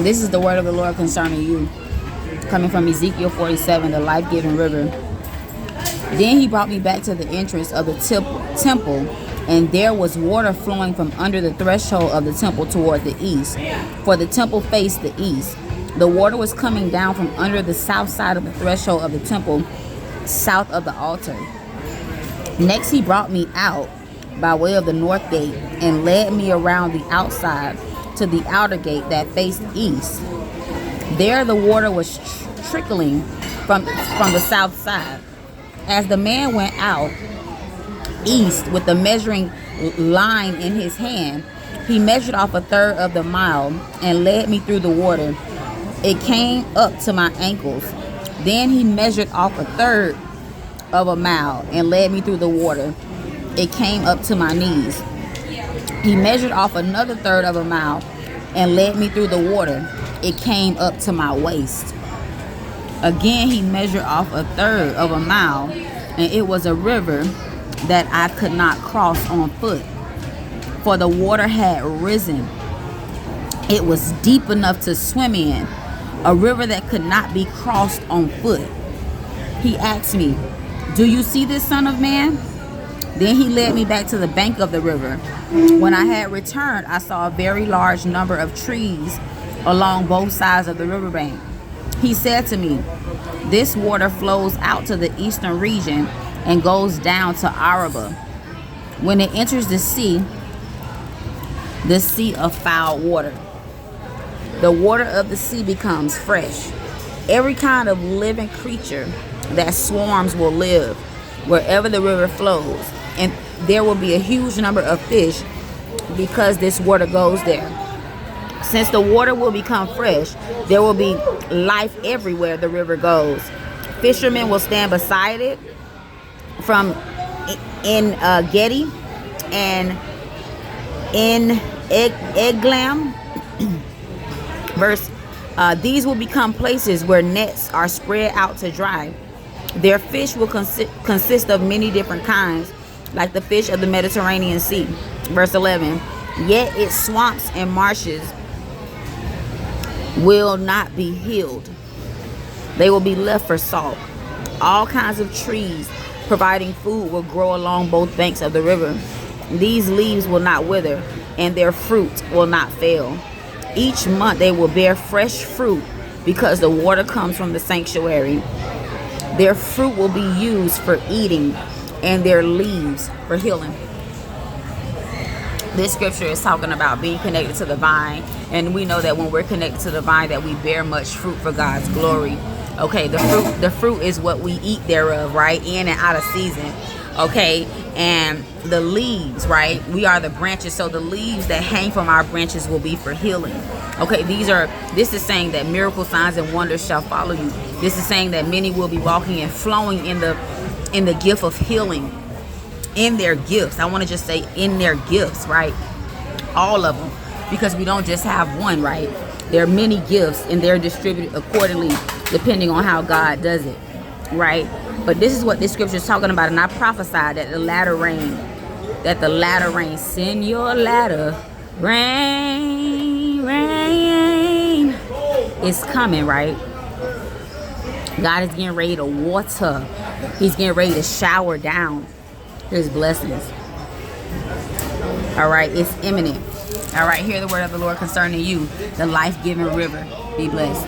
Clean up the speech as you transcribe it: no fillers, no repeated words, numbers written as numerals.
This is the word of the Lord concerning you, coming from Ezekiel 47, the life-giving river. Then he brought me back to the entrance of the temple, and there was water flowing from under the threshold of the temple toward the east, for the temple faced the east. The water was coming down from under the south side of the threshold of the temple, south of the altar. Next he brought me out by way of the north gate and led me around the outside to the outer gate that faced east. There the water was trickling from the south side. As the man went out east with the measuring line in his hand, he measured off a third of the mile and led me through the water. It came up to my ankles. Then he measured off a third of a mile and led me through the water. It came up to my knees. He measured off another third of a mile and led me through the water. It came up to my waist. Again he measured off a third of a mile, and it was a river that I could not cross on foot, for the water had risen. It was deep enough to swim in, a river that could not be crossed on foot. He asked me, "Do you see this, son of man?" Then he led me back to the bank of the river. When I had returned, I saw a very large number of trees along both sides of the riverbank. He said to me, "This water flows out to the eastern region and goes down to Araba. When it enters the sea of foul water, the water of the sea becomes fresh. Every kind of living creature that swarms will live wherever the river flows, and there will be a huge number of fish because this water goes there. Since the water will become fresh, there will be life everywhere the river goes. Fishermen will stand beside it from in Gedi and in Eglam." Verse, these will become places where nets are spread out to dry. Their fish will consist of many different kinds, like the fish of the Mediterranean Sea. Verse 11, yet its swamps and marshes will not be healed. They will be left for salt. All kinds of trees providing food will grow along both banks of the river. These leaves will not wither, and their fruit will not fail. Each month they will bear fresh fruit because the water comes from the sanctuary. Their fruit will be used for eating and their leaves for healing. This scripture is talking about being connected to the vine, and we know that when we're connected to the vine that we bear much fruit for God's glory. Okay, the fruit is what we eat thereof, right? In and out of season. Okay, and the leaves, right? We are the branches, so the leaves that hang from our branches will be for healing. Okay, this is saying that miracle signs and wonders shall follow you. This is saying that many will be walking and flowing in the gift of healing, in their gifts. I want to just say in their gifts, right? All of them, because we don't just have one, right? There are many gifts, and they're distributed accordingly depending on how God does it, right? But this is what this scripture is talking about, and I prophesied that the latter rain, send your latter rain, is coming, right? God is getting ready to water. He's getting ready to shower down his blessings. All right, it's imminent. All right, hear the word of the Lord concerning you, the life-giving river. Be blessed.